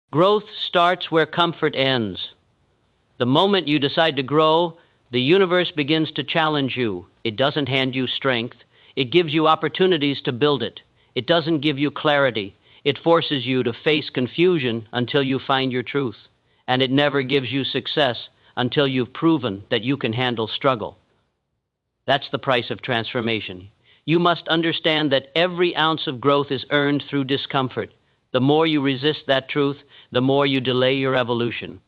Growth starts where comfort ends. The moment you decide to grow, the universe begins to challenge you. It doesn't hand you strength. It gives you opportunities to build it. It doesn't give you clarity. It forces you to face confusion until you find your truth. And it never gives you success until you've proven that you can handle struggle. That's the price of transformation. You must understand that every ounce of growth is earned through discomfort. The more you resist that truth, the more you delay your evolution.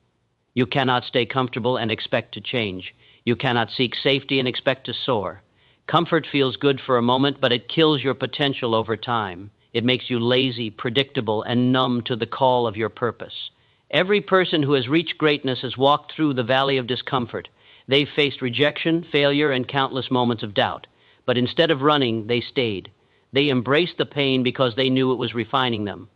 You cannot stay comfortable and expect to change. You cannot seek safety and expect to soar. Comfort feels good for a moment, but it kills your potential over time. It makes you lazy, predictable, and numb to the call of your purpose. Every person who has reached greatness has walked through the valley of discomfort. They've faced rejection, failure, and countless moments of doubt. But instead of running, they stayed. They embraced the pain because they knew it was refining them.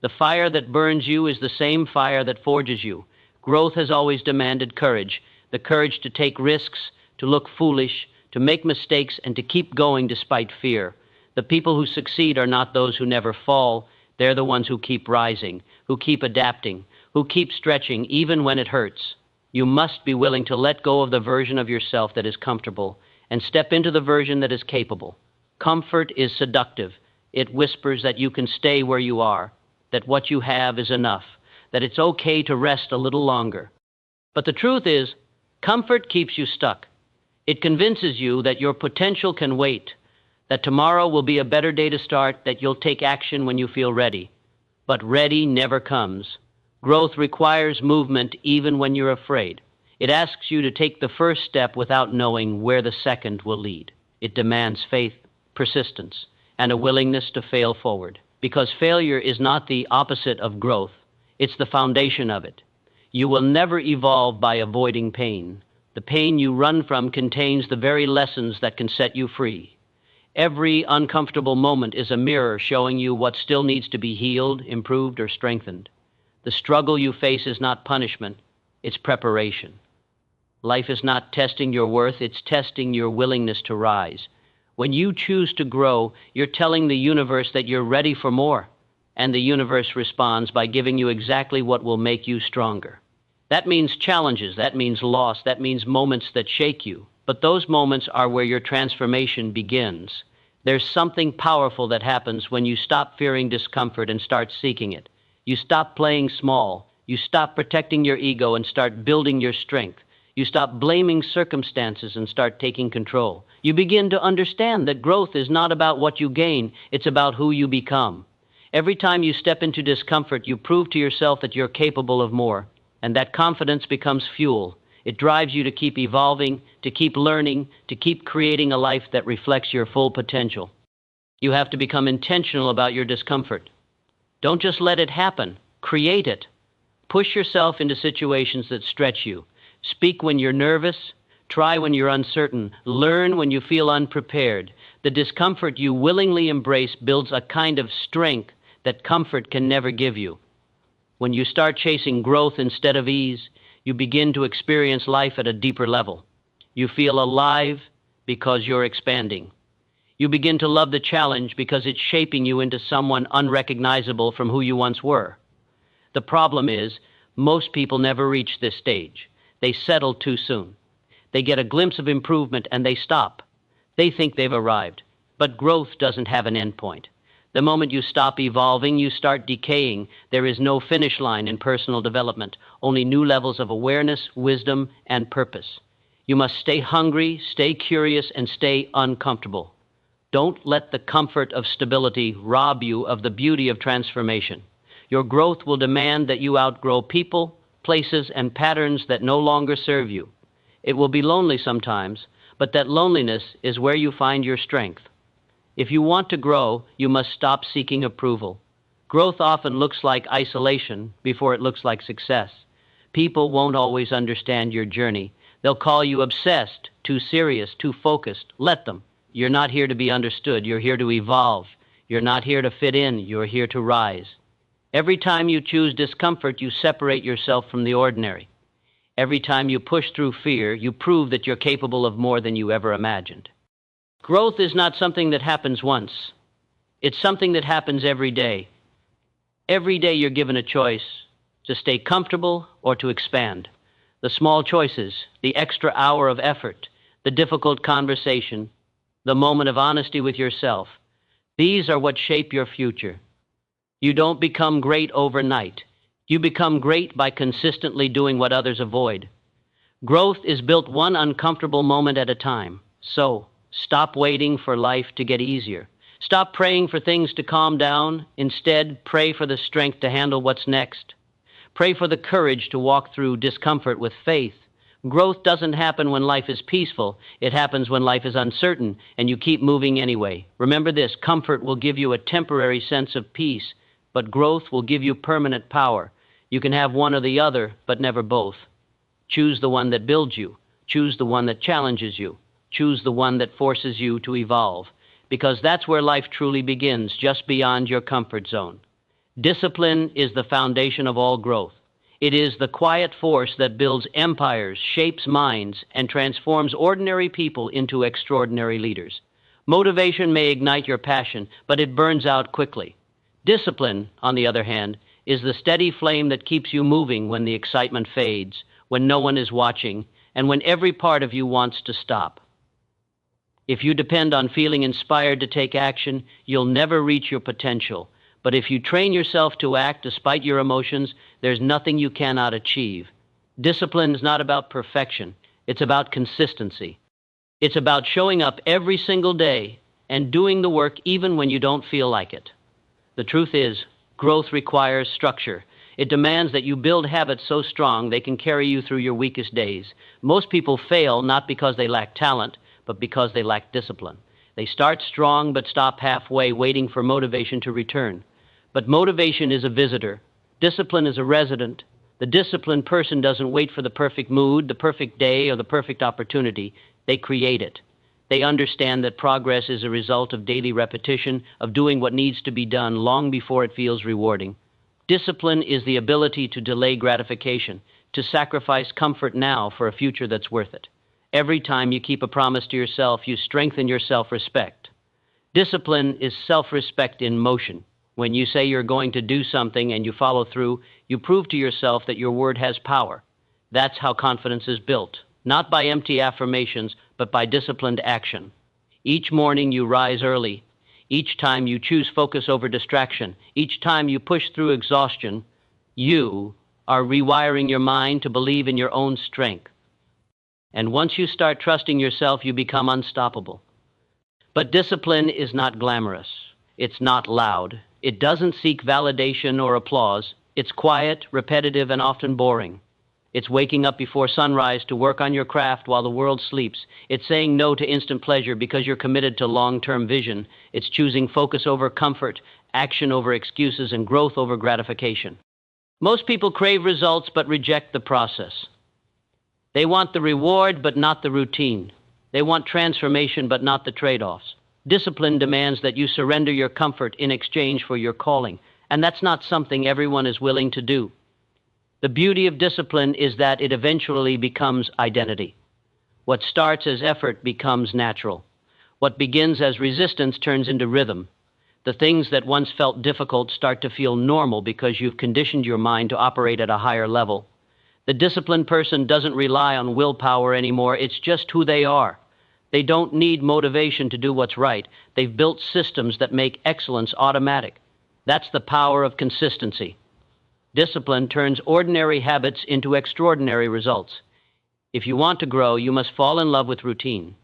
The fire that burns you is the same fire that forges you. Growth has always demanded courage, the courage to take risks, to look foolish, to make mistakes, and to keep going despite fear. The people who succeed are not those who never fall. They're the ones who keep rising, who keep adapting, who keep stretching even when it hurts. You must be willing to let go of the version of yourself that is comfortable and step into the version that is capable. Comfort is seductive. It whispers that you can stay where you are, that what you have is enough, that it's okay to rest a little longer. But the truth is, comfort keeps you stuck. It convinces you that your potential can wait, that tomorrow will be a better day to start, that you'll take action when you feel ready. But ready never comes. Growth requires movement even when you're afraid. It asks you to take the first step without knowing where the second will lead. It demands faith, persistence, and a willingness to fail forward. Because failure is not the opposite of growth. It's the foundation of it. You will never evolve by avoiding pain. The pain you run from contains the very lessons that can set you free. Every uncomfortable moment is a mirror showing you what still needs to be healed, improved, or strengthened. The struggle you face is not punishment, it's preparation. Life is not testing your worth, it's testing your willingness to rise. When you choose to grow, you're telling the universe that you're ready for more, and the universe responds by giving you exactly what will make you stronger. That means challenges, that means loss, that means moments that shake you. But those moments are where your transformation begins. There's something powerful that happens when you stop fearing discomfort and start seeking it. You stop playing small. You stop protecting your ego and start building your strength. You stop blaming circumstances and start taking control. You begin to understand that growth is not about what you gain, it's about who you become. Every time you step into discomfort, you prove to yourself that you're capable of more, and that confidence becomes fuel. It drives you to keep evolving, to keep learning, to keep creating a life that reflects your full potential. You have to become intentional about your discomfort. Don't just let it happen, create it. Push yourself into situations that stretch you. Speak when you're nervous. Try when you're uncertain. Learn when you feel unprepared. The discomfort you willingly embrace builds a kind of strength that comfort can never give you. When you start chasing growth instead of ease, you begin to experience life at a deeper level. You feel alive because you're expanding. You begin to love the challenge because it's shaping you into someone unrecognizable from who you once were. The problem is, most people never reach this stage. They settle too soon. They get a glimpse of improvement and they stop. They think they've arrived. But growth doesn't have an endpoint. The moment you stop evolving, you start decaying. There is no finish line in personal development, only new levels of awareness, wisdom, and purpose. You must stay hungry, stay curious, and stay uncomfortable. Don't let the comfort of stability rob you of the beauty of transformation. Your growth will demand that you outgrow people, places, and patterns that no longer serve you. It will be lonely sometimes, but that loneliness is where you find your strength. If you want to grow, you must stop seeking approval. Growth often looks like isolation before it looks like success. People won't always understand your journey. They'll call you obsessed, too serious, too focused. Let them. You're not here to be understood. You're here to evolve. You're not here to fit in. You're here to rise. Every time you choose discomfort, you separate yourself from the ordinary. Every time you push through fear, you prove that you're capable of more than you ever imagined. Growth is not something that happens once. It's something that happens every day. Every day you're given a choice to stay comfortable or to expand. The small choices, the extra hour of effort, the difficult conversation, the moment of honesty with yourself, these are what shape your future. You don't become great overnight. You become great by consistently doing what others avoid. Growth is built one uncomfortable moment at a time. So, stop waiting for life to get easier. Stop praying for things to calm down. Instead, pray for the strength to handle what's next. Pray for the courage to walk through discomfort with faith. Growth doesn't happen when life is peaceful. It happens when life is uncertain, and you keep moving anyway. Remember this, comfort will give you a temporary sense of peace, but growth will give you permanent power. You can have one or the other, but never both. Choose the one that builds you. Choose the one that challenges you. Choose the one that forces you to evolve, because that's where life truly begins, just beyond your comfort zone. Discipline is the foundation of all growth. It is the quiet force that builds empires, shapes minds, and transforms ordinary people into extraordinary leaders. Motivation may ignite your passion, but it burns out quickly. Discipline, on the other hand, is the steady flame that keeps you moving when the excitement fades, when no one is watching, and when every part of you wants to stop. If you depend on feeling inspired to take action, you'll never reach your potential. But if you train yourself to act despite your emotions, there's nothing you cannot achieve. Discipline is not about perfection. It's about consistency. It's about showing up every single day and doing the work even when you don't feel like it. The truth is, growth requires structure. It demands that you build habits so strong they can carry you through your weakest days. Most people fail not because they lack talent, but because they lack discipline. They start strong but stop halfway, waiting for motivation to return. But motivation is a visitor. Discipline is a resident. The disciplined person doesn't wait for the perfect mood, the perfect day, or the perfect opportunity. They create it. They understand that progress is a result of daily repetition, of doing what needs to be done long before it feels rewarding. Discipline is the ability to delay gratification, to sacrifice comfort now for a future that's worth it. Every time you keep a promise to yourself, you strengthen your self-respect. Discipline is self-respect in motion. When you say you're going to do something and you follow through, you prove to yourself that your word has power. That's how confidence is built, not by empty affirmations, but by disciplined action. Each morning you rise early. Each time you choose focus over distraction. Each time you push through exhaustion, you are rewiring your mind to believe in your own strength. And once you start trusting yourself, you become unstoppable. But discipline is not glamorous. It's not loud. It doesn't seek validation or applause. It's quiet, repetitive, and often boring. It's waking up before sunrise to work on your craft while the world sleeps. It's saying no to instant pleasure because you're committed to long-term vision. It's choosing focus over comfort, action over excuses, and growth over gratification. Most people crave results but reject the process. They want the reward but not the routine. They want transformation but not the trade-offs. Discipline demands that you surrender your comfort in exchange for your calling, and that's not something everyone is willing to do. The beauty of discipline is that it eventually becomes identity. What starts as effort becomes natural. What begins as resistance turns into rhythm. The things that once felt difficult start to feel normal because you've conditioned your mind to operate at a higher level. The disciplined person doesn't rely on willpower anymore. It's just who they are. They don't need motivation to do what's right. They've built systems that make excellence automatic. That's the power of consistency. Discipline turns ordinary habits into extraordinary results. If you want to grow, you must fall in love with routine.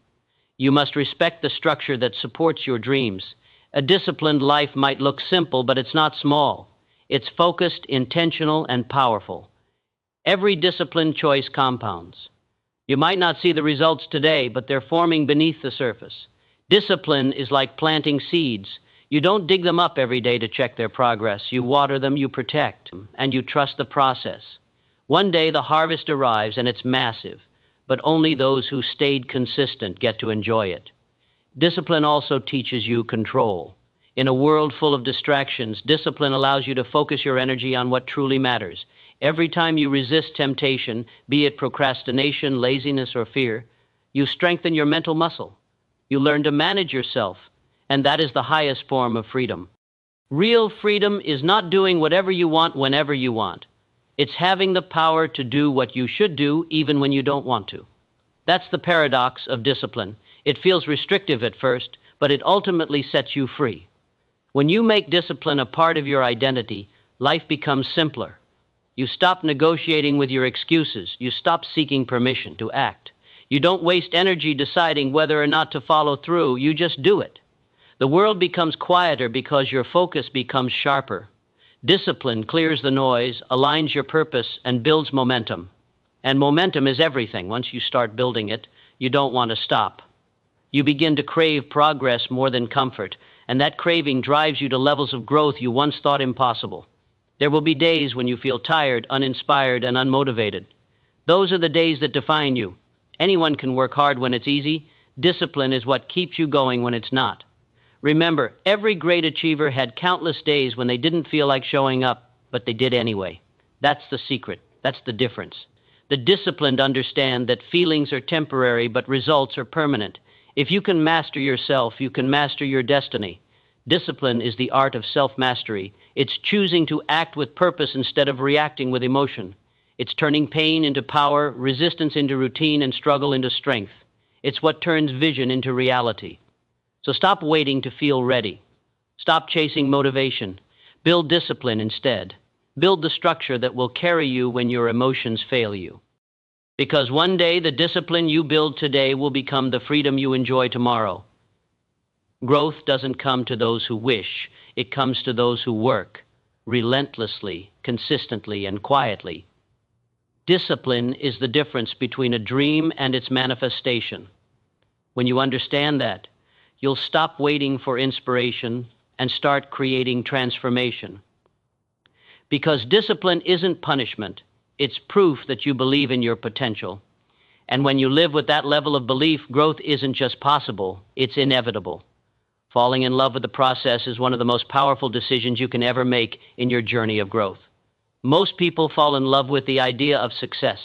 You must respect the structure that supports your dreams. A disciplined life might look simple, but it's not small. It's focused, intentional, and powerful. Every disciplined choice compounds. You might not see the results today, but they're forming beneath the surface. Discipline is like planting seeds. You don't dig them up every day to check their progress. You water them, you protect them, and you trust the process. One day the harvest arrives and it's massive, but only those who stayed consistent get to enjoy it. Discipline also teaches you control. In a world full of distractions, discipline allows you to focus your energy on what truly matters. Every time you resist temptation, be it procrastination, laziness, or fear, you strengthen your mental muscle. You learn to manage yourself, and that is the highest form of freedom. Real freedom is not doing whatever you want whenever you want. It's having the power to do what you should do even when you don't want to. That's the paradox of discipline. It feels restrictive at first, but it ultimately sets you free. When you make discipline a part of your identity, life becomes simpler. You stop negotiating with your excuses. You stop seeking permission to act. You don't waste energy deciding whether or not to follow through. You just do it. The world becomes quieter because your focus becomes sharper. Discipline clears the noise, aligns your purpose, and builds momentum. And momentum is everything. Once you start building it, you don't want to stop. You begin to crave progress more than comfort, and that craving drives you to levels of growth you once thought impossible. There will be days when you feel tired, uninspired, and unmotivated. Those are the days that define you. Anyone can work hard when it's easy. Discipline is what keeps you going when it's not. Remember, every great achiever had countless days when they didn't feel like showing up, but they did anyway. That's the secret. That's the difference. The disciplined understand that feelings are temporary, but results are permanent. If you can master yourself, you can master your destiny. Discipline is the art of self-mastery. It's choosing to act with purpose instead of reacting with emotion. It's turning pain into power, resistance into routine, and struggle into strength. It's what turns vision into reality. So stop waiting to feel ready. Stop chasing motivation. Build discipline instead. Build the structure that will carry you when your emotions fail you. Because one day the discipline you build today will become the freedom you enjoy tomorrow. Growth doesn't come to those who wish. It comes to those who work, relentlessly, consistently, and quietly. Discipline is the difference between a dream and its manifestation. When you understand that, you'll stop waiting for inspiration and start creating transformation. Because discipline isn't punishment, it's proof that you believe in your potential. And when you live with that level of belief, growth isn't just possible, it's inevitable. Falling in love with the process is one of the most powerful decisions you can ever make in your journey of growth. Most people fall in love with the idea of success,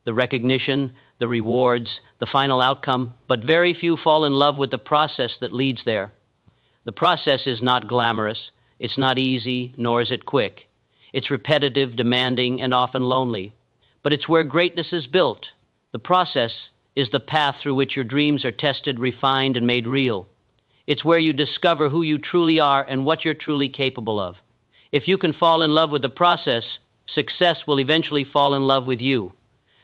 the recognition, the rewards, the final outcome, but very few fall in love with the process that leads there. The process is not glamorous, it's not easy, nor is it quick. It's repetitive, demanding, and often lonely. But it's where greatness is built. The process is the path through which your dreams are tested, refined, and made real. It's where you discover who you truly are and what you're truly capable of. If you can fall in love with the process, success will eventually fall in love with you.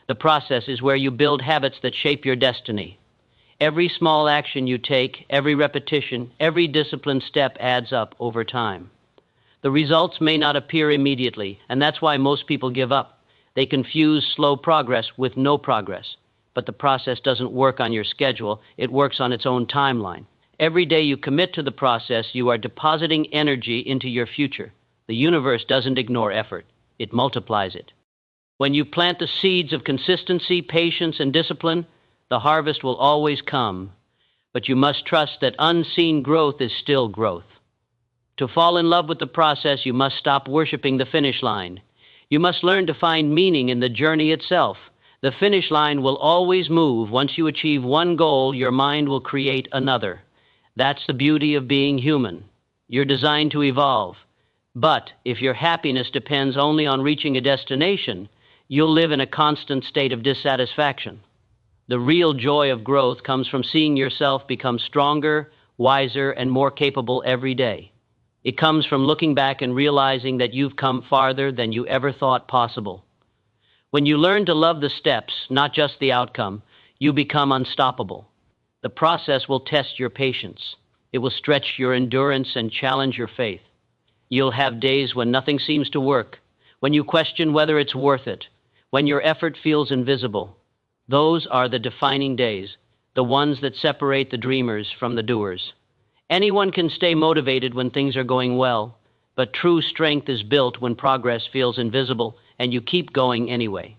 The process is where you build habits that shape your destiny. Every small action you take, every repetition, every disciplined step adds up over time. The results may not appear immediately, and that's why most people give up. They confuse slow progress with no progress. But the process doesn't work on your schedule, it works on its own timeline. Every day you commit to the process, you are depositing energy into your future. The universe doesn't ignore effort, it multiplies it. When you plant the seeds of consistency, patience, and discipline, the harvest will always come. But you must trust that unseen growth is still growth. To fall in love with the process, you must stop worshiping the finish line. You must learn to find meaning in the journey itself. The finish line will always move. Once you achieve one goal, your mind will create another. That's the beauty of being human. You're designed to evolve. But if your happiness depends only on reaching a destination, you'll live in a constant state of dissatisfaction. The real joy of growth comes from seeing yourself become stronger, wiser, and more capable every day. It comes from looking back and realizing that you've come farther than you ever thought possible. When you learn to love the steps, not just the outcome, you become unstoppable. The process will test your patience. It will stretch your endurance and challenge your faith. You'll have days when nothing seems to work, when you question whether it's worth it, when your effort feels invisible. Those are the defining days, the ones that separate the dreamers from the doers. Anyone can stay motivated when things are going well, but true strength is built when progress feels invisible and you keep going anyway.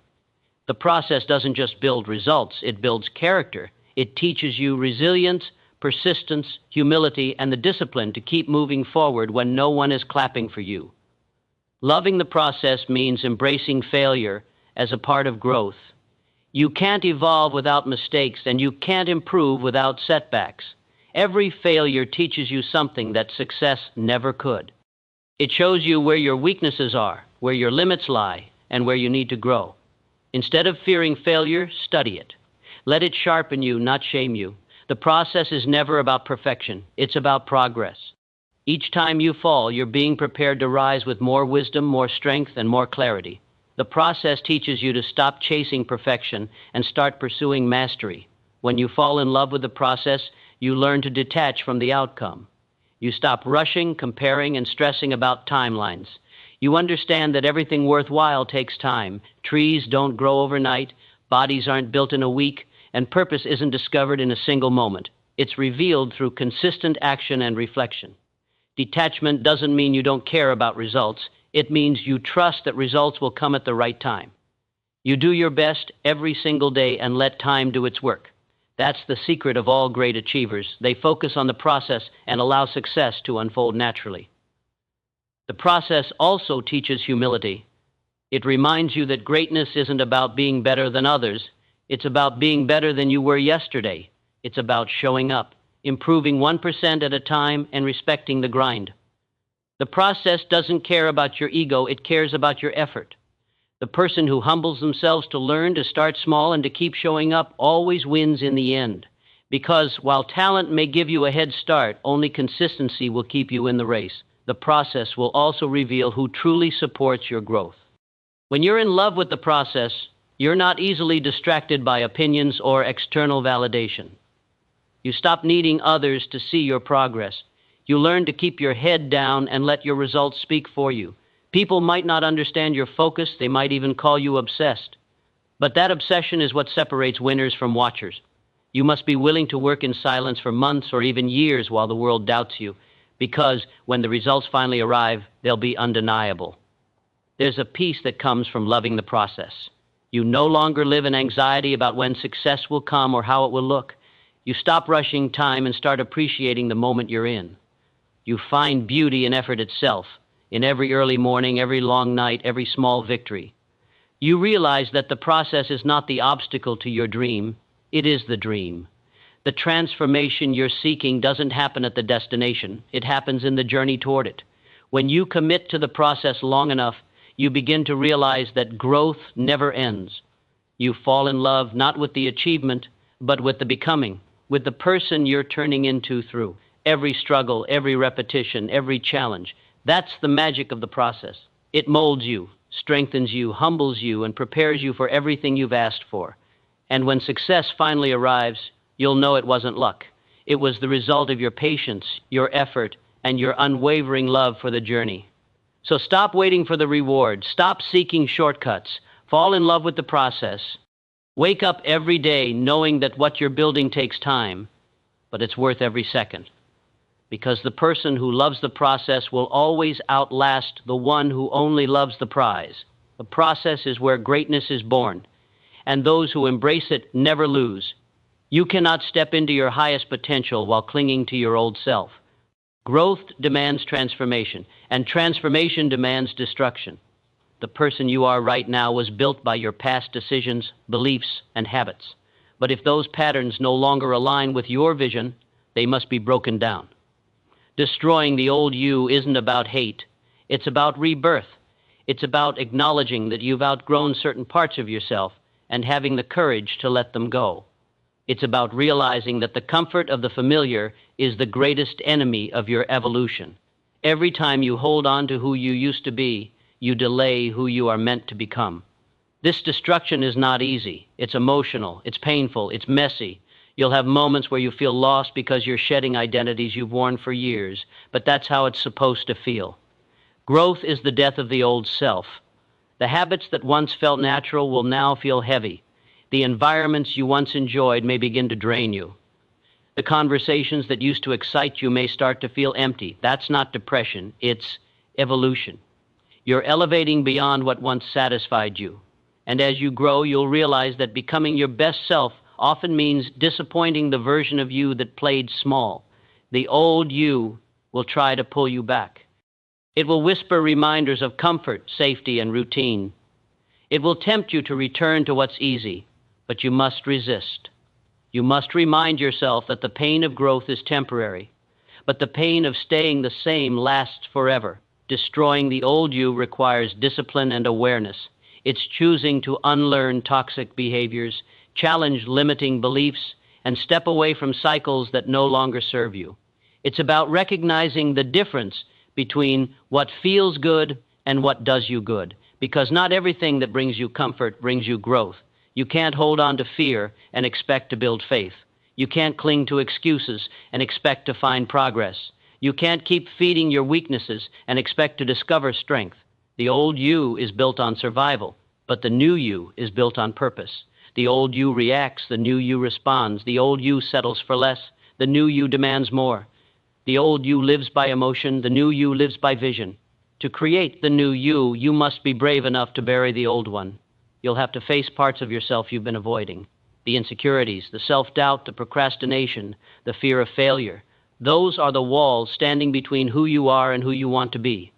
The process doesn't just build results, it builds character. It teaches you resilience, persistence, humility, and the discipline to keep moving forward when no one is clapping for you. Loving the process means embracing failure as a part of growth. You can't evolve without mistakes, and you can't improve without setbacks. Every failure teaches you something that success never could. It shows you where your weaknesses are, where your limits lie, and where you need to grow. Instead of fearing failure, study it. Let it sharpen you, not shame you. The process is never about perfection. It's about progress. Each time you fall, you're being prepared to rise with more wisdom, more strength, and more clarity. The process teaches you to stop chasing perfection and start pursuing mastery. When you fall in love with the process, you learn to detach from the outcome. You stop rushing, comparing, and stressing about timelines. You understand that everything worthwhile takes time. Trees don't grow overnight, bodies aren't built in a week, and purpose isn't discovered in a single moment. It's revealed through consistent action and reflection. Detachment doesn't mean you don't care about results. It means you trust that results will come at the right time. You do your best every single day and let time do its work. That's the secret of all great achievers. They focus on the process and allow success to unfold naturally. The process also teaches humility. It reminds you that greatness isn't about being better than others. It's about being better than you were yesterday. It's about showing up, improving 1% at a time, and respecting the grind. The process doesn't care about your ego, it cares about your effort. The person who humbles themselves to learn, to start small, and to keep showing up always wins in the end. Because while talent may give you a head start, only consistency will keep you in the race. The process will also reveal who truly supports your growth. When you're in love with the process, you're not easily distracted by opinions or external validation. You stop needing others to see your progress. You learn to keep your head down and let your results speak for you. People might not understand your focus, they might even call you obsessed. But that obsession is what separates winners from watchers. You must be willing to work in silence for months or even years while the world doubts you, because when the results finally arrive, they'll be undeniable. There's a peace that comes from loving the process. You no longer live in anxiety about when success will come or how it will look. You stop rushing time and start appreciating the moment you're in. You find beauty in effort itself, in every early morning, every long night, every small victory. You realize that the process is not the obstacle to your dream, it is the dream. The transformation you're seeking doesn't happen at the destination, it happens in the journey toward it. When you commit to the process long enough, you begin to realize that growth never ends. You fall in love not with the achievement, but with the becoming, with the person you're turning into through every struggle, every repetition, every challenge. That's the magic of the process. It molds you, strengthens you, humbles you, and prepares you for everything you've asked for. And when success finally arrives, you'll know it wasn't luck. It was the result of your patience, your effort, and your unwavering love for the journey. So stop waiting for the reward. Stop seeking shortcuts. Fall in love with the process. Wake up every day knowing that what you're building takes time, but it's worth every second. Because the person who loves the process will always outlast the one who only loves the prize. The process is where greatness is born, and those who embrace it never lose. You cannot step into your highest potential while clinging to your old self. Growth demands transformation, and transformation demands destruction. The person you are right now was built by your past decisions, beliefs, and habits. But if those patterns no longer align with your vision, they must be broken down. Destroying the old you isn't about hate. It's about rebirth. It's about acknowledging that you've outgrown certain parts of yourself and having the courage to let them go. It's about realizing that the comfort of the familiar is the greatest enemy of your evolution. Every time you hold on to who you used to be, you delay who you are meant to become. This destruction is not easy. It's emotional, it's painful, it's messy. You'll have moments where you feel lost because you're shedding identities you've worn for years, but that's how it's supposed to feel. Growth is the death of the old self. The habits that once felt natural will now feel heavy. The environments you once enjoyed may begin to drain you. The conversations that used to excite you may start to feel empty. That's not depression, it's evolution. You're elevating beyond what once satisfied you. And as you grow, you'll realize that becoming your best self often means disappointing the version of you that played small. The old you will try to pull you back. It will whisper reminders of comfort, safety, and routine. It will tempt you to return to what's easy, but you must resist. You must remind yourself that the pain of growth is temporary, but the pain of staying the same lasts forever. Destroying the old you requires discipline and awareness. It's choosing to unlearn toxic behaviors, challenge limiting beliefs, and step away from cycles that no longer serve you. It's about recognizing the difference between what feels good and what does you good, because not everything that brings you comfort brings you growth. You can't hold on to fear and expect to build faith. You can't cling to excuses and expect to find progress. You can't keep feeding your weaknesses and expect to discover strength. The old you is built on survival, but the new you is built on purpose. The old you reacts, the new you responds. The old you settles for less, the new you demands more. The old you lives by emotion, the new you lives by vision. To create the new you, you must be brave enough to bury the old one. You'll have to face parts of yourself you've been avoiding. The insecurities, the self-doubt, the procrastination, the fear of failure. Those are the walls standing between who you are and who you want to be.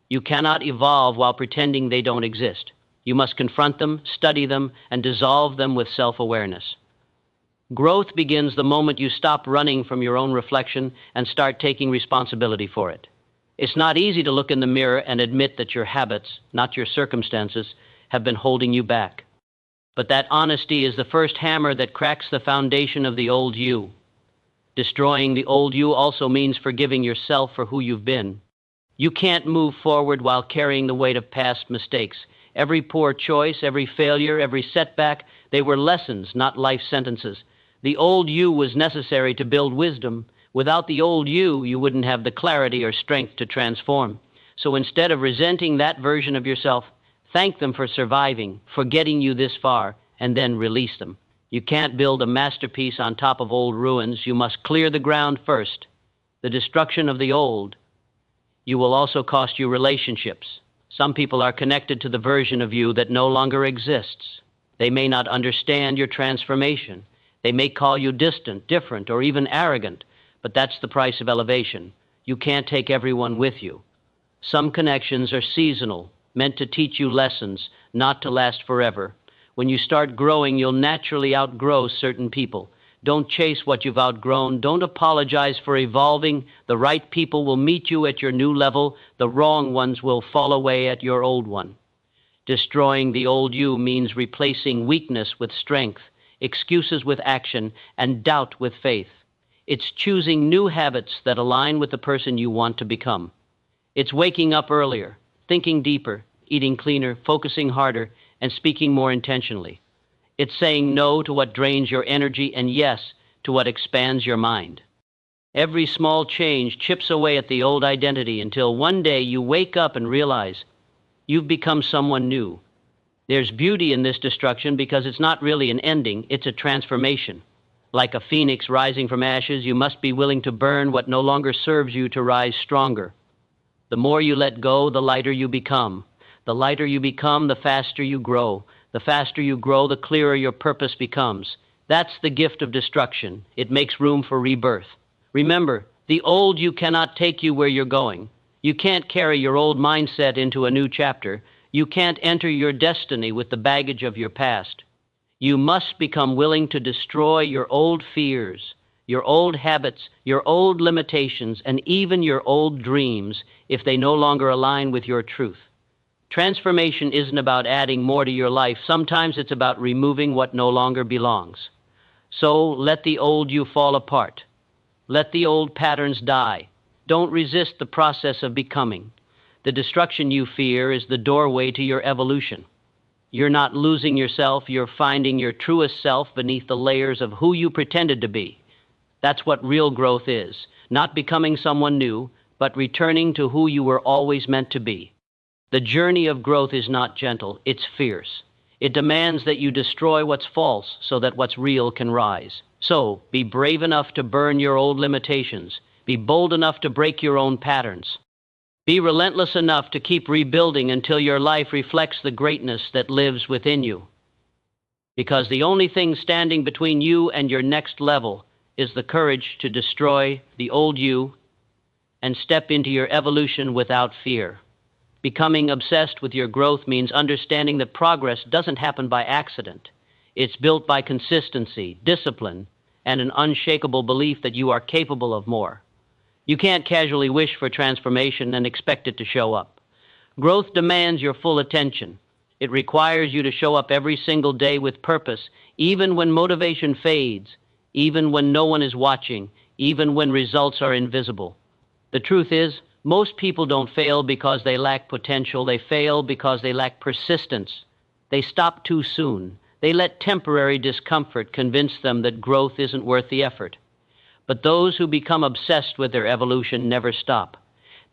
You cannot evolve while pretending they don't exist. You must confront them, study them, and dissolve them with self-awareness. Growth begins the moment you stop running from your own reflection and start taking responsibility for it. It's not easy to look in the mirror and admit that your habits, not your circumstances, have been holding you back. But that honesty is the first hammer that cracks the foundation of the old you. Destroying the old you also means forgiving yourself for who you've been. You can't move forward while carrying the weight of past mistakes. Every poor choice, every failure, every setback, they were lessons, not life sentences. The old you was necessary to build wisdom. Without the old you, you wouldn't have the clarity or strength to transform. So instead of resenting that version of yourself, thank them for surviving, for getting you this far, and then release them. You can't build a masterpiece on top of old ruins. You must clear the ground first. The destruction of the old you will also cost you relationships. Some people are connected to the version of you that no longer exists. They may not understand your transformation. They may call you distant, different, or even arrogant, but that's the price of elevation. You can't take everyone with you. Some connections are seasonal, meant to teach you lessons, not to last forever. When you start growing, you'll naturally outgrow certain people. Don't chase what you've outgrown. Don't apologize for evolving. The right people will meet you at your new level. The wrong ones will fall away at your old one. Destroying the old you means replacing weakness with strength, excuses with action, and doubt with faith. It's choosing new habits that align with the person you want to become. It's waking up earlier, thinking deeper, eating cleaner, focusing harder, and speaking more intentionally. It's saying no to what drains your energy and yes to what expands your mind. Every small change chips away at the old identity until one day you wake up and realize you've become someone new. There's beauty in this destruction because it's not really an ending, it's a transformation. Like a phoenix rising from ashes, you must be willing to burn what no longer serves you to rise stronger. The more you let go, the lighter you become. The lighter you become, the faster you grow. The faster you grow, the clearer your purpose becomes. That's the gift of destruction. It makes room for rebirth. Remember, the old you cannot take you where you're going. You can't carry your old mindset into a new chapter. You can't enter your destiny with the baggage of your past. You must become willing to destroy your old fears, your old habits, your old limitations, and even your old dreams if they no longer align with your truth. Transformation isn't about adding more to your life. Sometimes it's about removing what no longer belongs. So let the old you fall apart. Let the old patterns die. Don't resist the process of becoming. The destruction you fear is the doorway to your evolution. You're not losing yourself, you're finding your truest self beneath the layers of who you pretended to be. That's what real growth is. Not becoming someone new, but returning to who you were always meant to be. The journey of growth is not gentle, it's fierce. It demands that you destroy what's false so that what's real can rise. So, be brave enough to burn your old limitations. Be bold enough to break your own patterns. Be relentless enough to keep rebuilding until your life reflects the greatness that lives within you. Because the only thing standing between you and your next level is the courage to destroy the old you and step into your evolution without fear. Becoming obsessed with your growth means understanding that progress doesn't happen by accident. It's built by consistency, discipline, and an unshakable belief that you are capable of more. You can't casually wish for transformation and expect it to show up. Growth demands your full attention. It requires you to show up every single day with purpose, even when motivation fades, even when no one is watching, even when results are invisible. The truth is, most people don't fail because they lack potential. They fail because they lack persistence. They stop too soon. They let temporary discomfort convince them that growth isn't worth the effort. But those who become obsessed with their evolution never stop.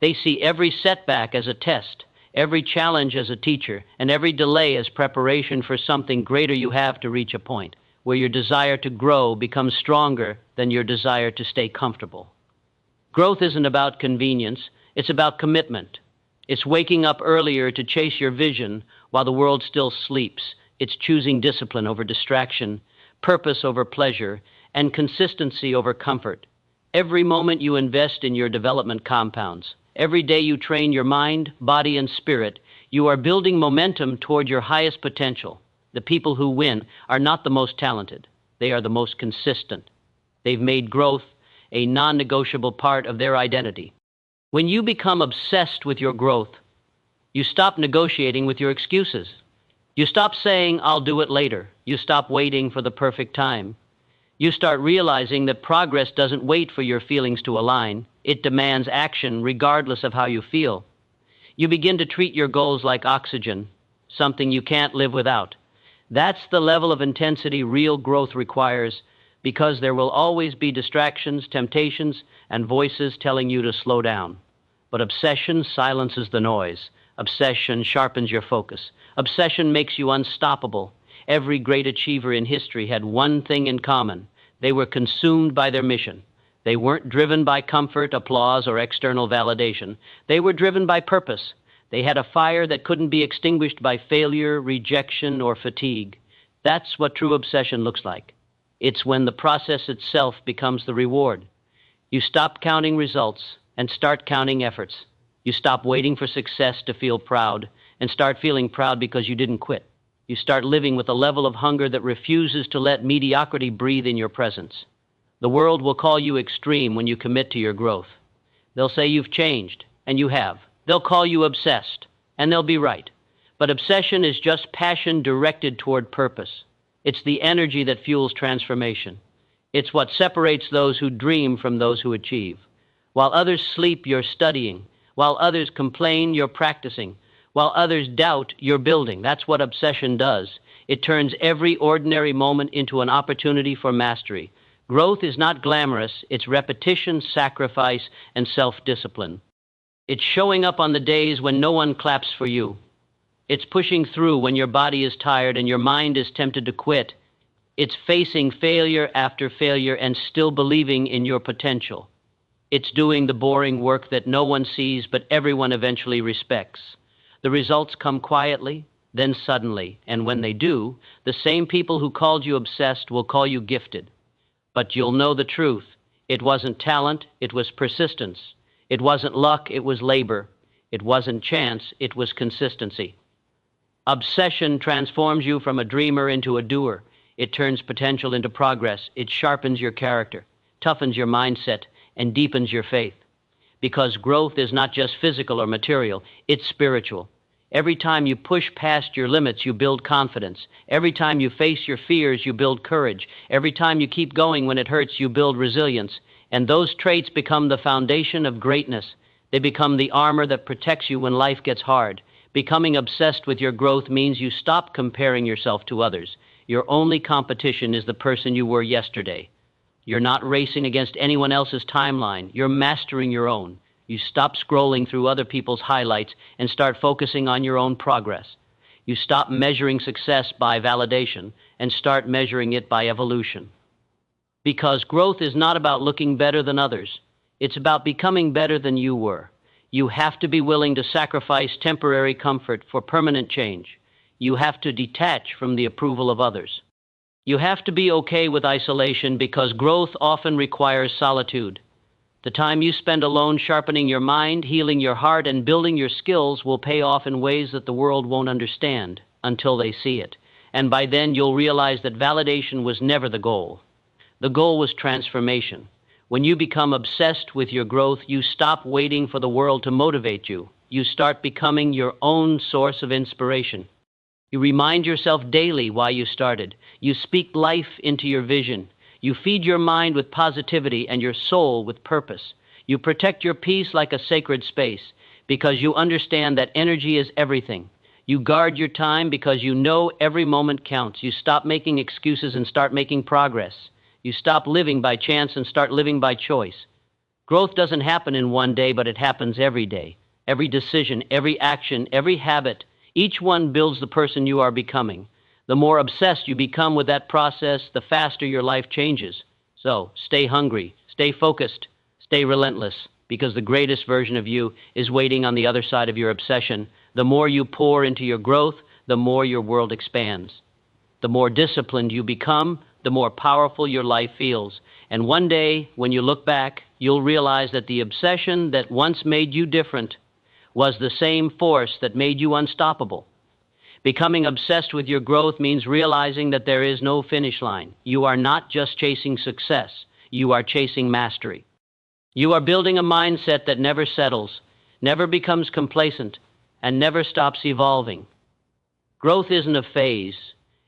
They see every setback as a test, every challenge as a teacher, and every delay as preparation for something greater. You have to reach a point where your desire to grow becomes stronger than your desire to stay comfortable. Growth isn't about convenience, it's about commitment. It's waking up earlier to chase your vision while the world still sleeps. It's choosing discipline over distraction, purpose over pleasure, and consistency over comfort. Every moment you invest in your development compounds. Every day you train your mind, body, and spirit, you are building momentum toward your highest potential. The people who win are not the most talented. They are the most consistent. They've made growth a non-negotiable part of their identity. When you become obsessed with your growth, you stop negotiating with your excuses. You stop saying, "I'll do it later." You stop waiting for the perfect time. You start realizing that progress doesn't wait for your feelings to align. It demands action regardless of how you feel. You begin to treat your goals like oxygen, something you can't live without. That's the level of intensity real growth requires, because there will always be distractions, temptations, and voices telling you to slow down. But obsession silences the noise. Obsession sharpens your focus. Obsession makes you unstoppable. Every great achiever in history had one thing in common. They were consumed by their mission. They weren't driven by comfort, applause, or external validation. They were driven by purpose. They had a fire that couldn't be extinguished by failure, rejection, or fatigue. That's what true obsession looks like. It's when the process itself becomes the reward. You stop counting results and start counting efforts. You stop waiting for success to feel proud and start feeling proud because you didn't quit. You start living with a level of hunger that refuses to let mediocrity breathe in your presence. The world will call you extreme when you commit to your growth. They'll say you've changed, and you have. They'll call you obsessed, and they'll be right. But obsession is just passion directed toward purpose. It's the energy that fuels transformation. It's what separates those who dream from those who achieve. While others sleep, you're studying. While others complain, you're practicing. While others doubt, you're building. That's what obsession does. It turns every ordinary moment into an opportunity for mastery. Growth is not glamorous. It's repetition, sacrifice, and self-discipline. It's showing up on the days when no one claps for you. It's pushing through when your body is tired and your mind is tempted to quit. It's facing failure after failure and still believing in your potential. It's doing the boring work that no one sees but everyone eventually respects. The results come quietly, then suddenly, and when they do, the same people who called you obsessed will call you gifted. But you'll know the truth. It wasn't talent, it was persistence. It wasn't luck, it was labor. It wasn't chance, it was consistency. Obsession transforms you from a dreamer into a doer. It turns potential into progress. It sharpens your character, toughens your mindset, and deepens your faith. Because growth is not just physical or material, it's spiritual. Every time you push past your limits, you build confidence. Every time you face your fears, you build courage. Every time you keep going when it hurts, you build resilience. And those traits become the foundation of greatness. They become the armor that protects you when life gets hard. Becoming obsessed with your growth means you stop comparing yourself to others. Your only competition is the person you were yesterday. You're not racing against anyone else's timeline. You're mastering your own. You stop scrolling through other people's highlights and start focusing on your own progress. You stop measuring success by validation and start measuring it by evolution. Because growth is not about looking better than others. It's about becoming better than you were. You have to be willing to sacrifice temporary comfort for permanent change. You have to detach from the approval of others. You have to be okay with isolation because growth often requires solitude. The time you spend alone sharpening your mind, healing your heart, and building your skills will pay off in ways that the world won't understand until they see it. And by then you'll realize that validation was never the goal. The goal was transformation. When you become obsessed with your growth, you stop waiting for the world to motivate you. You start becoming your own source of inspiration. You remind yourself daily why you started. You speak life into your vision. You feed your mind with positivity and your soul with purpose. You protect your peace like a sacred space because you understand that energy is everything. You guard your time because you know every moment counts. You stop making excuses and start making progress. You stop living by chance and start living by choice. Growth doesn't happen in one day, but it happens every day. Every decision, every action, every habit, each one builds the person you are becoming. The more obsessed you become with that process, the faster your life changes. So, stay hungry, stay focused, stay relentless, because the greatest version of you is waiting on the other side of your obsession. The more you pour into your growth, the more your world expands. The more disciplined you become, the more powerful your life feels. And one day, when you look back, you'll realize that the obsession that once made you different was the same force that made you unstoppable. Becoming obsessed with your growth means realizing that there is no finish line. You are not just chasing success, you are chasing mastery. You are building a mindset that never settles, never becomes complacent, and never stops evolving. Growth isn't a phase,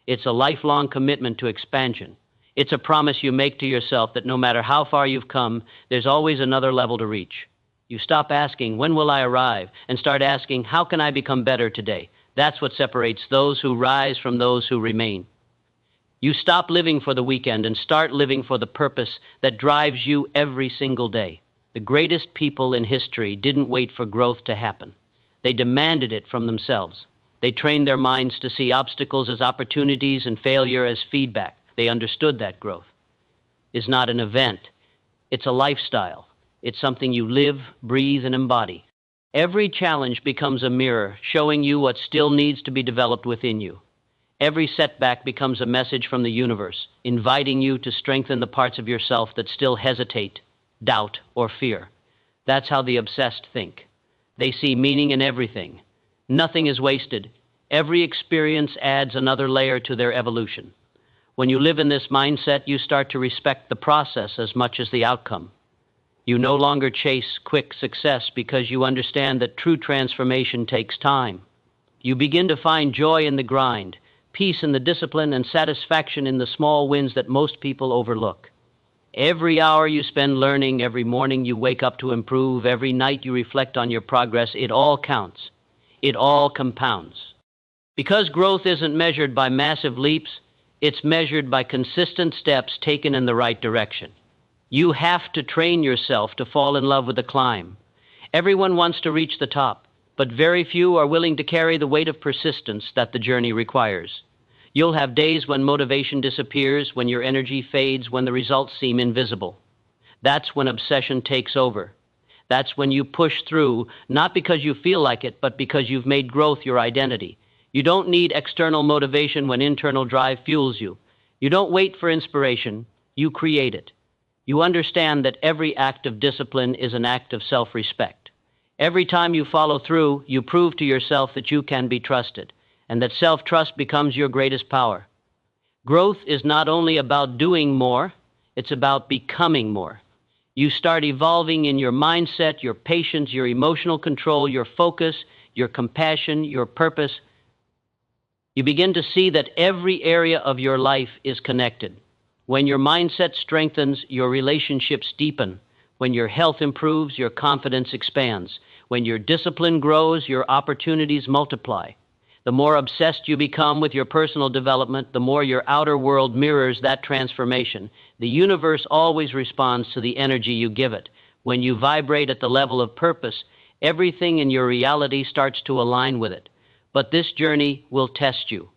it's a lifelong commitment to expansion. It's a promise you make to yourself that no matter how far you've come, there's always another level to reach. You stop asking, when will I arrive? And start asking, how can I become better today? That's what separates those who rise from those who remain. You stop living for the weekend and start living for the purpose that drives you every single day. The greatest people in history didn't wait for growth to happen. They demanded it from themselves. They trained their minds to see obstacles as opportunities and failure as feedback. They understood that growth is not an event. It's a lifestyle. It's something you live, breathe, and embody. Every challenge becomes a mirror, showing you what still needs to be developed within you. Every setback becomes a message from the universe, inviting you to strengthen the parts of yourself that still hesitate, doubt, or fear. That's how the obsessed think. They see meaning in everything. Nothing is wasted. Every experience adds another layer to their evolution. When you live in this mindset, you start to respect the process as much as the outcome. You no longer chase quick success because you understand that true transformation takes time. You begin to find joy in the grind, peace in the discipline, and satisfaction in the small wins that most people overlook. Every hour you spend learning, every morning you wake up to improve, every night you reflect on your progress, it all counts. It all compounds. Because growth isn't measured by massive leaps, it's measured by consistent steps taken in the right direction. You have to train yourself to fall in love with the climb. Everyone wants to reach the top, but very few are willing to carry the weight of persistence that the journey requires. You'll have days when motivation disappears, when your energy fades, when the results seem invisible. That's when obsession takes over. That's when you push through, not because you feel like it, but because you've made growth your identity. You don't need external motivation when internal drive fuels you. You don't wait for inspiration, you create it. You understand that every act of discipline is an act of self-respect. Every time you follow through, you prove to yourself that you can be trusted, and that self-trust becomes your greatest power. Growth is not only about doing more, it's about becoming more. You start evolving in your mindset, your patience, your emotional control, your focus, your compassion, your purpose. You begin to see that every area of your life is connected. When your mindset strengthens, your relationships deepen. When your health improves, your confidence expands. When your discipline grows, your opportunities multiply. The more obsessed you become with your personal development, the more your outer world mirrors that transformation. The universe always responds to the energy you give it. When you vibrate at the level of purpose, everything in your reality starts to align with it. But this journey will test you.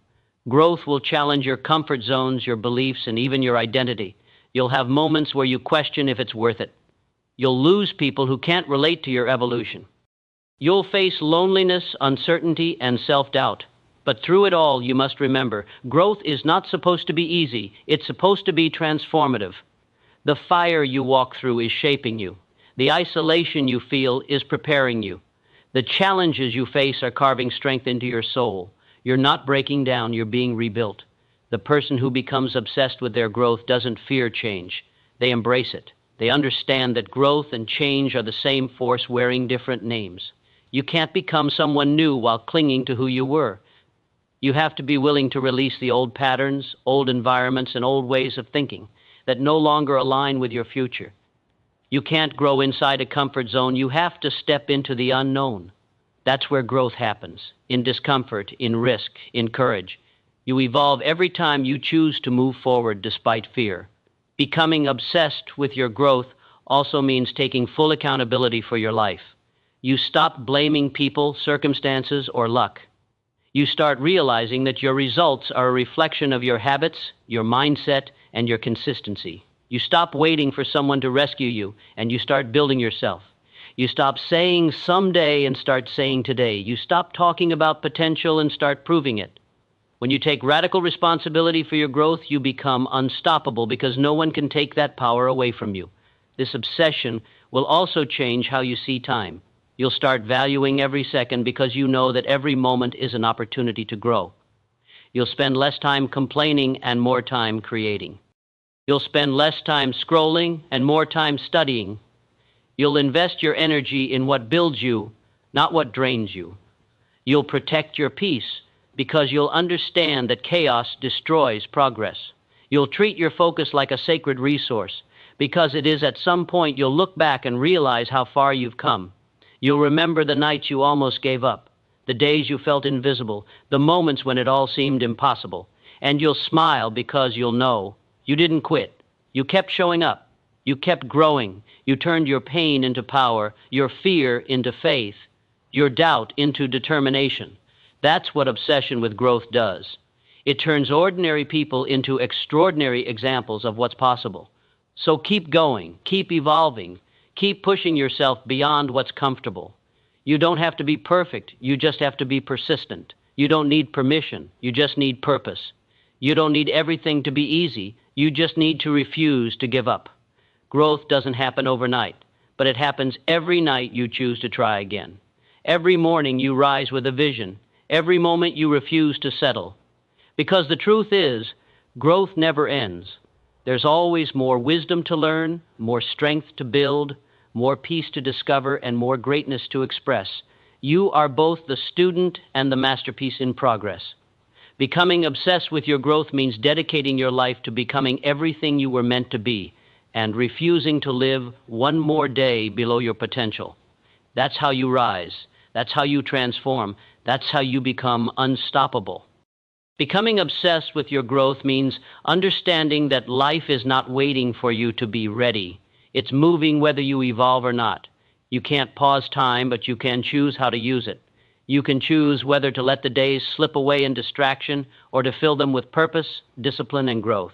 Growth will challenge your comfort zones, your beliefs, and even your identity. You'll have moments where you question if it's worth it. You'll lose people who can't relate to your evolution. You'll face loneliness, uncertainty, and self-doubt. But through it all, you must remember, growth is not supposed to be easy. It's supposed to be transformative. The fire you walk through is shaping you. The isolation you feel is preparing you. The challenges you face are carving strength into your soul. You're not breaking down, you're being rebuilt. The person who becomes obsessed with their growth doesn't fear change. They embrace it. They understand that growth and change are the same force wearing different names. You can't become someone new while clinging to who you were. You have to be willing to release the old patterns, old environments, and old ways of thinking that no longer align with your future. You can't grow inside a comfort zone. You have to step into the unknown. That's where growth happens, in discomfort, in risk, in courage. You evolve every time you choose to move forward despite fear. Becoming obsessed with your growth also means taking full accountability for your life. You stop blaming people, circumstances, or luck. You start realizing that your results are a reflection of your habits, your mindset, and your consistency. You stop waiting for someone to rescue you, and you start building yourself. You stop saying someday and start saying today. You stop talking about potential and start proving it. When you take radical responsibility for your growth, you become unstoppable because no one can take that power away from you. This obsession will also change how you see time. You'll start valuing every second because you know that every moment is an opportunity to grow. You'll spend less time complaining and more time creating. You'll spend less time scrolling and more time studying. You'll invest your energy in what builds you, not what drains you. You'll protect your peace because you'll understand that chaos destroys progress. You'll treat your focus like a sacred resource because it is at some point you'll look back and realize how far you've come. You'll remember the nights you almost gave up, the days you felt invisible, the moments when it all seemed impossible. And you'll smile because you'll know you didn't quit. You kept showing up. You kept growing. You turned your pain into power, your fear into faith, your doubt into determination. That's what obsession with growth does. It turns ordinary people into extraordinary examples of what's possible. So keep going, keep evolving, keep pushing yourself beyond what's comfortable. You don't have to be perfect, you just have to be persistent. You don't need permission, you just need purpose. You don't need everything to be easy, you just need to refuse to give up. Growth doesn't happen overnight, but it happens every night you choose to try again. Every morning you rise with a vision. Every moment you refuse to settle. Because the truth is, growth never ends. There's always more wisdom to learn, more strength to build, more peace to discover, and more greatness to express. You are both the student and the masterpiece in progress. Becoming obsessed with your growth means dedicating your life to becoming everything you were meant to be and refusing to live one more day below your potential. That's how you rise. That's how you transform. That's how you become unstoppable. Becoming obsessed with your growth means understanding that life is not waiting for you to be ready. It's moving whether you evolve or not. You can't pause time, but you can choose how to use it. You can choose whether to let the days slip away in distraction or to fill them with purpose, discipline, and growth.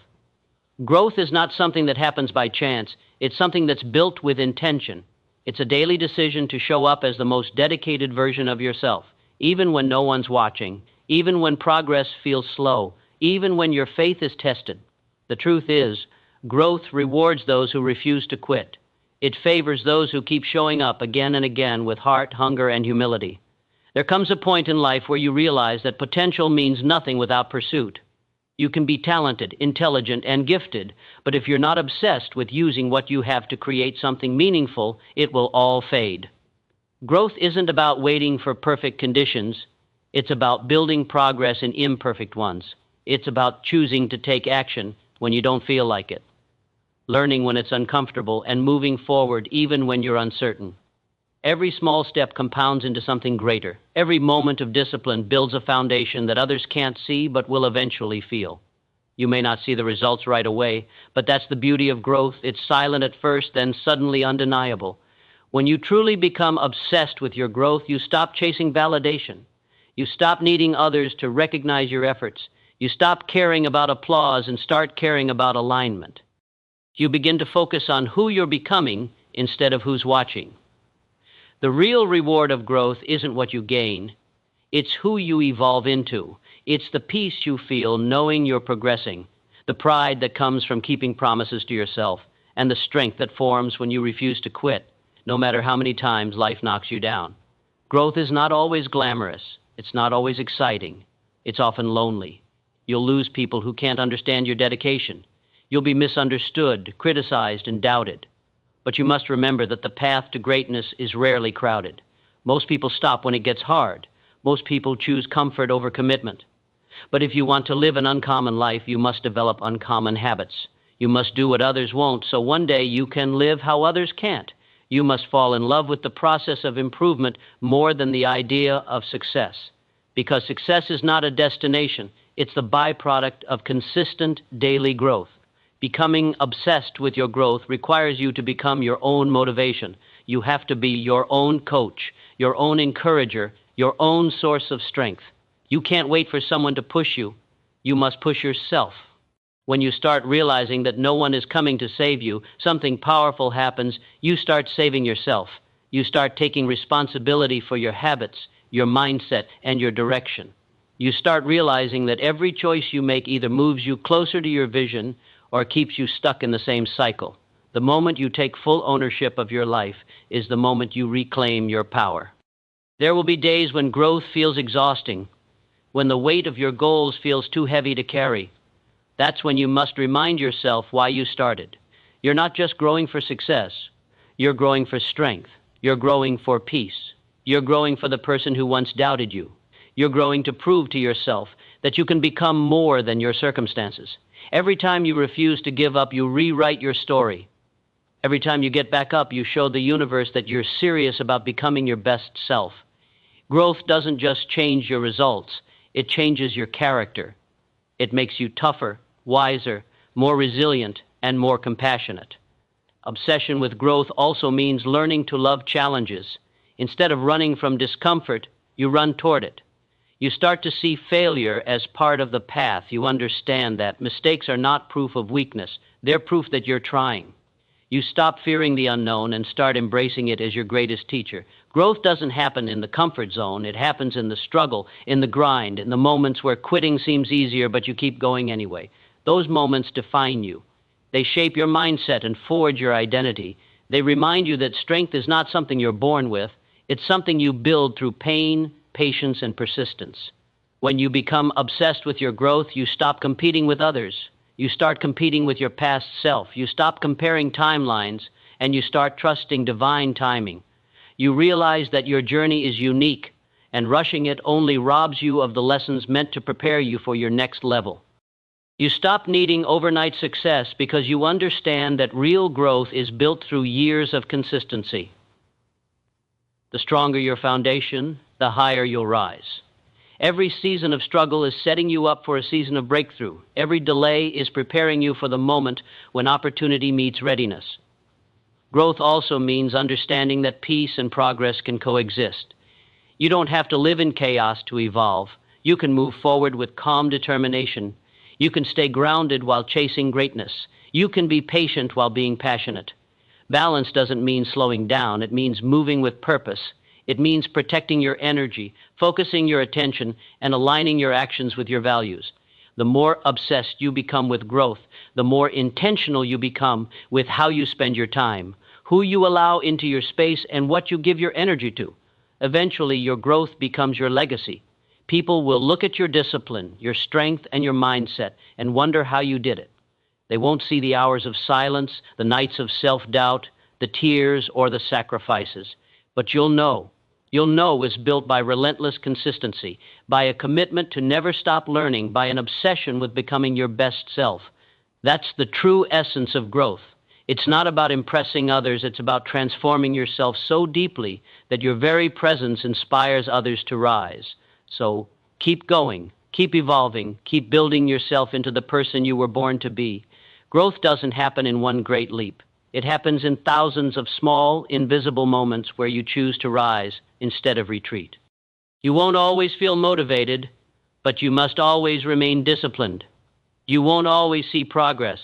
Growth is not something that happens by chance. It's something that's built with intention. It's a daily decision to show up as the most dedicated version of yourself, even when no one's watching, even when progress feels slow, even when your faith is tested. The truth is, growth rewards those who refuse to quit. It favors those who keep showing up again and again with heart, hunger, and humility. There comes a point in life where you realize that potential means nothing without pursuit. You can be talented, intelligent, and gifted, but if you're not obsessed with using what you have to create something meaningful, it will all fade. Growth isn't about waiting for perfect conditions. It's about building progress in imperfect ones. It's about choosing to take action when you don't feel like it, learning when it's uncomfortable, and moving forward even when you're uncertain. Every small step compounds into something greater. Every moment of discipline builds a foundation that others can't see but will eventually feel. You may not see the results right away, but that's the beauty of growth. It's silent at first, then suddenly undeniable. When you truly become obsessed with your growth, you stop chasing validation. You stop needing others to recognize your efforts. You stop caring about applause and start caring about alignment. You begin to focus on who you're becoming instead of who's watching. The real reward of growth isn't what you gain. It's who you evolve into. It's the peace you feel knowing you're progressing, the pride that comes from keeping promises to yourself, and the strength that forms when you refuse to quit, no matter how many times life knocks you down. Growth is not always glamorous. It's not always exciting. It's often lonely. You'll lose people who can't understand your dedication. You'll be misunderstood, criticized, and doubted. But you must remember that the path to greatness is rarely crowded. Most people stop when it gets hard. Most people choose comfort over commitment. But if you want to live an uncommon life, you must develop uncommon habits. You must do what others won't, so one day you can live how others can't. You must fall in love with the process of improvement more than the idea of success. Because success is not a destination, it's the byproduct of consistent daily growth. Becoming obsessed with your growth requires you to become your own motivation. You have to be your own coach, your own encourager, your own source of strength. You can't wait for someone to push you. You must push yourself. When you start realizing that no one is coming to save you, something powerful happens. You start saving yourself. You start taking responsibility for your habits, your mindset, and your direction. You start realizing that every choice you make either moves you closer to your vision or keeps you stuck in the same cycle. The moment you take full ownership of your life is the moment you reclaim your power. There will be days when growth feels exhausting, when the weight of your goals feels too heavy to carry. That's when you must remind yourself why you started. You're not just growing for success. You're growing for strength. You're growing for peace. You're growing for the person who once doubted you. You're growing to prove to yourself that you can become more than your circumstances. Every time you refuse to give up, you rewrite your story. Every time you get back up, you show the universe that you're serious about becoming your best self. Growth doesn't just change your results. It changes your character. It makes you tougher, wiser, more resilient, and more compassionate. Obsession with growth also means learning to love challenges. Instead of running from discomfort, you run toward it. You start to see failure as part of the path. You understand that mistakes are not proof of weakness. They're proof that you're trying. You stop fearing the unknown and start embracing it as your greatest teacher. Growth doesn't happen in the comfort zone. It happens in the struggle, in the grind, in the moments where quitting seems easier, but you keep going anyway. Those moments define you. They shape your mindset and forge your identity. They remind you that strength is not something you're born with. It's something you build through pain, patience, and persistence. When you become obsessed with your growth, you stop competing with others. You start competing with your past self. You stop comparing timelines, and you start trusting divine timing. You realize that your journey is unique, and rushing it only robs you of the lessons meant to prepare you for your next level. You stop needing overnight success because you understand that real growth is built through years of consistency. The stronger your foundation, the higher you'll rise. Every season of struggle is setting you up for a season of breakthrough. Every delay is preparing you for the moment when opportunity meets readiness. Growth also means understanding that peace and progress can coexist. You don't have to live in chaos to evolve. You can move forward with calm determination. You can stay grounded while chasing greatness. You can be patient while being passionate. Balance doesn't mean slowing down. It means moving with purpose. It means protecting your energy, focusing your attention, and aligning your actions with your values. The more obsessed you become with growth, the more intentional you become with how you spend your time, who you allow into your space, and what you give your energy to. Eventually, your growth becomes your legacy. People will look at your discipline, your strength, and your mindset and wonder how you did it. They won't see the hours of silence, the nights of self-doubt, the tears, or the sacrifices. But you'll know it's built by relentless consistency, by a commitment to never stop learning, by an obsession with becoming your best self. That's the true essence of growth. It's not about impressing others, it's about transforming yourself so deeply that your very presence inspires others to rise. So keep going, keep evolving, keep building yourself into the person you were born to be. Growth doesn't happen in one great leap. It happens in thousands of small, invisible moments where you choose to rise instead of retreat. You won't always feel motivated, but you must always remain disciplined. You won't always see progress,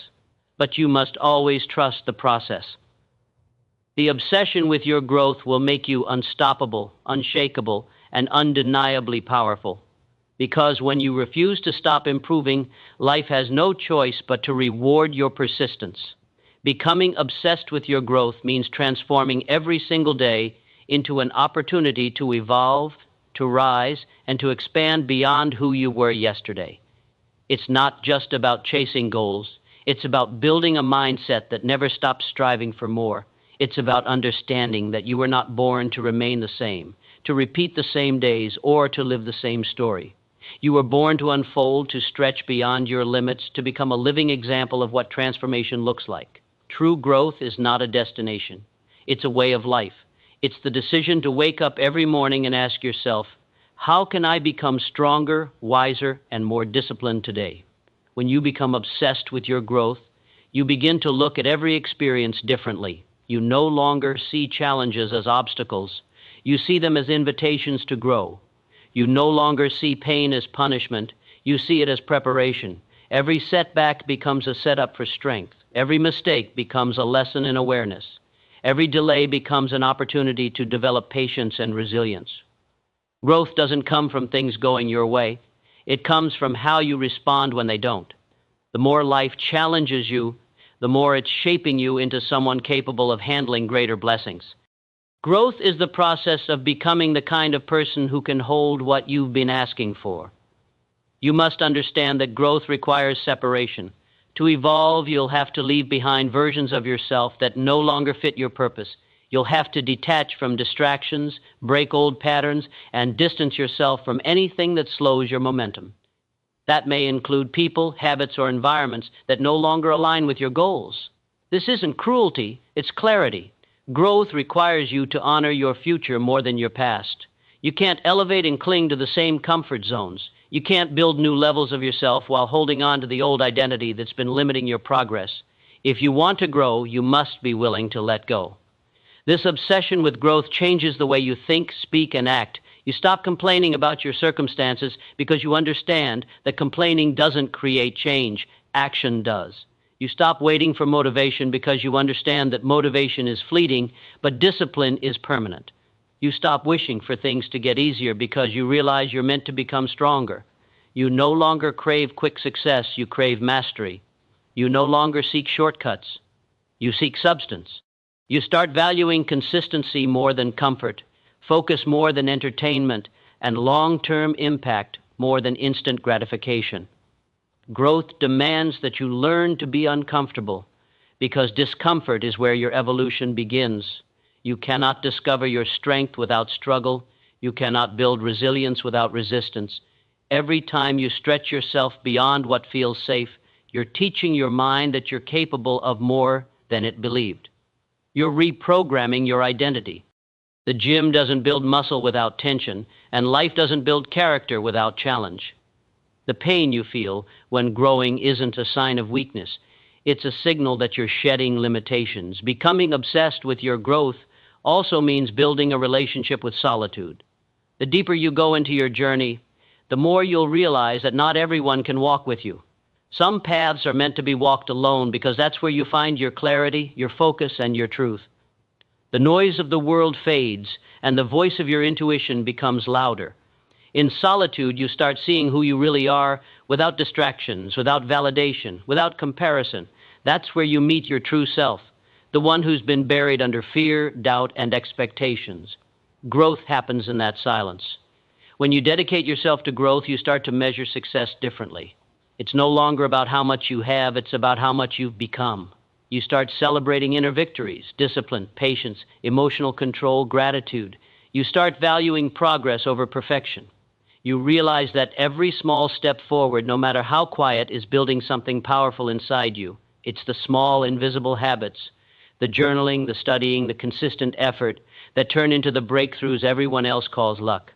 but you must always trust the process. The obsession with your growth will make you unstoppable, unshakable, and undeniably powerful. Because when you refuse to stop improving, life has no choice but to reward your persistence. Becoming obsessed with your growth means transforming every single day into an opportunity to evolve, to rise, and to expand beyond who you were yesterday. It's not just about chasing goals. It's about building a mindset that never stops striving for more. It's about understanding that you were not born to remain the same, to repeat the same days, or to live the same story. You were born to unfold, to stretch beyond your limits, to become a living example of what transformation looks like. True growth is not a destination. It's a way of life. It's the decision to wake up every morning and ask yourself, how can I become stronger, wiser, and more disciplined today? When you become obsessed with your growth, you begin to look at every experience differently. You no longer see challenges as obstacles. You see them as invitations to grow. You no longer see pain as punishment. You see it as preparation. Every setback becomes a setup for strength. Every mistake becomes a lesson in awareness. Every delay becomes an opportunity to develop patience and resilience. Growth doesn't come from things going your way. It comes from how you respond when they don't. The more life challenges you, the more it's shaping you into someone capable of handling greater blessings. Growth is the process of becoming the kind of person who can hold what you've been asking for. You must understand that growth requires separation. To evolve, you'll have to leave behind versions of yourself that no longer fit your purpose. You'll have to detach from distractions, break old patterns, and distance yourself from anything that slows your momentum. That may include people, habits, or environments that no longer align with your goals. This isn't cruelty, it's clarity. Growth requires you to honor your future more than your past. You can't elevate and cling to the same comfort zones. You can't build new levels of yourself while holding on to the old identity that's been limiting your progress. If you want to grow, you must be willing to let go. This obsession with growth changes the way you think, speak, and act. You stop complaining about your circumstances because you understand that complaining doesn't create change. Action does. You stop waiting for motivation because you understand that motivation is fleeting, but discipline is permanent. You stop wishing for things to get easier because you realize you're meant to become stronger. You no longer crave quick success, you crave mastery. You no longer seek shortcuts. You seek substance. You start valuing consistency more than comfort, focus more than entertainment, and long-term impact more than instant gratification. Growth demands that you learn to be uncomfortable, because discomfort is where your evolution begins. You cannot discover your strength without struggle. You cannot build resilience without resistance. Every time you stretch yourself beyond what feels safe, you're teaching your mind that you're capable of more than it believed. You're reprogramming your identity. The gym doesn't build muscle without tension, and life doesn't build character without challenge. The pain you feel when growing isn't a sign of weakness. It's a signal that you're shedding limitations. Becoming obsessed with your growth also means building a relationship with solitude. The deeper you go into your journey, the more you'll realize that not everyone can walk with you. Some paths are meant to be walked alone because that's where you find your clarity, your focus, and your truth. The noise of the world fades, and the voice of your intuition becomes louder. In solitude, you start seeing who you really are without distractions, without validation, without comparison. That's where you meet your true self, the one who's been buried under fear, doubt, and expectations. Growth happens in that silence. When you dedicate yourself to growth, you start to measure success differently. It's no longer about how much you have, it's about how much you've become. You start celebrating inner victories, discipline, patience, emotional control, gratitude. You start valuing progress over perfection. You realize that every small step forward, no matter how quiet, is building something powerful inside you. It's the small, invisible habits, the journaling, the studying, the consistent effort that turn into the breakthroughs everyone else calls luck.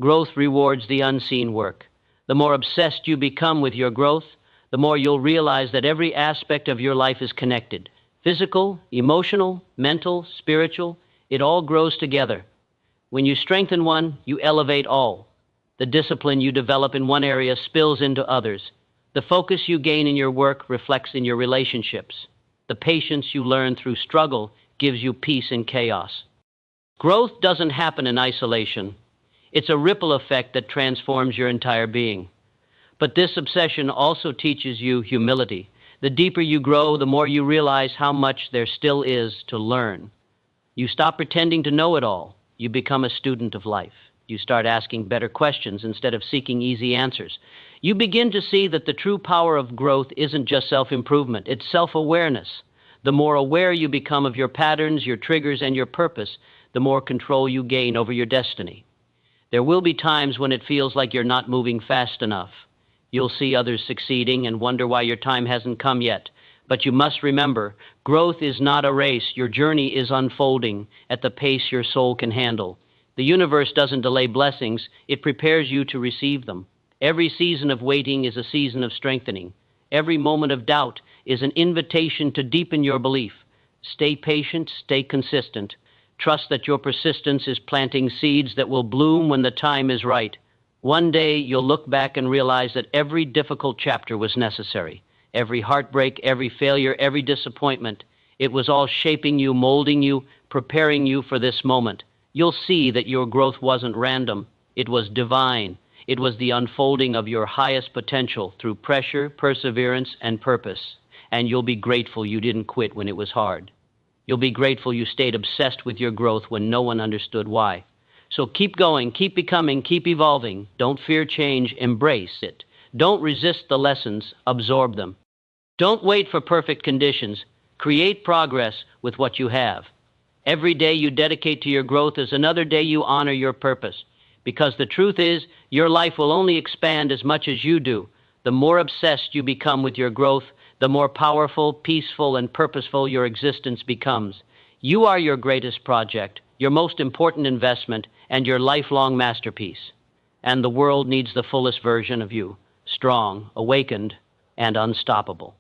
Growth rewards the unseen work. The more obsessed you become with your growth, the more you'll realize that every aspect of your life is connected. Physical, emotional, mental, spiritual, it all grows together. When you strengthen one, you elevate all. The discipline you develop in one area spills into others. The focus you gain in your work reflects in your relationships. The patience you learn through struggle gives you peace in chaos. Growth doesn't happen in isolation. It's a ripple effect that transforms your entire being. But this obsession also teaches you humility. The deeper you grow, the more you realize how much there still is to learn. You stop pretending to know it all. You become a student of life. You start asking better questions instead of seeking easy answers. You begin to see that the true power of growth isn't just self-improvement, it's self-awareness. The more aware you become of your patterns, your triggers, and your purpose, the more control you gain over your destiny. There will be times when it feels like you're not moving fast enough. You'll see others succeeding and wonder why your time hasn't come yet. But you must remember, growth is not a race. Your journey is unfolding at the pace your soul can handle. The universe doesn't delay blessings, it prepares you to receive them. Every season of waiting is a season of strengthening. Every moment of doubt is an invitation to deepen your belief. Stay patient, stay consistent. Trust that your persistence is planting seeds that will bloom when the time is right. One day you'll look back and realize that every difficult chapter was necessary. Every heartbreak, every failure, every disappointment, it was all shaping you, molding you, preparing you for this moment. You'll see that your growth wasn't random. It was divine. It was the unfolding of your highest potential through pressure, perseverance, and purpose. And you'll be grateful you didn't quit when it was hard. You'll be grateful you stayed obsessed with your growth when no one understood why. So keep going, keep becoming, keep evolving. Don't fear change, embrace it. Don't resist the lessons, absorb them. Don't wait for perfect conditions. Create progress with what you have. Every day you dedicate to your growth is another day you honor your purpose. Because the truth is, your life will only expand as much as you do. The more obsessed you become with your growth, the more powerful, peaceful, and purposeful your existence becomes. You are your greatest project, your most important investment, and your lifelong masterpiece. And the world needs the fullest version of you, strong, awakened, and unstoppable.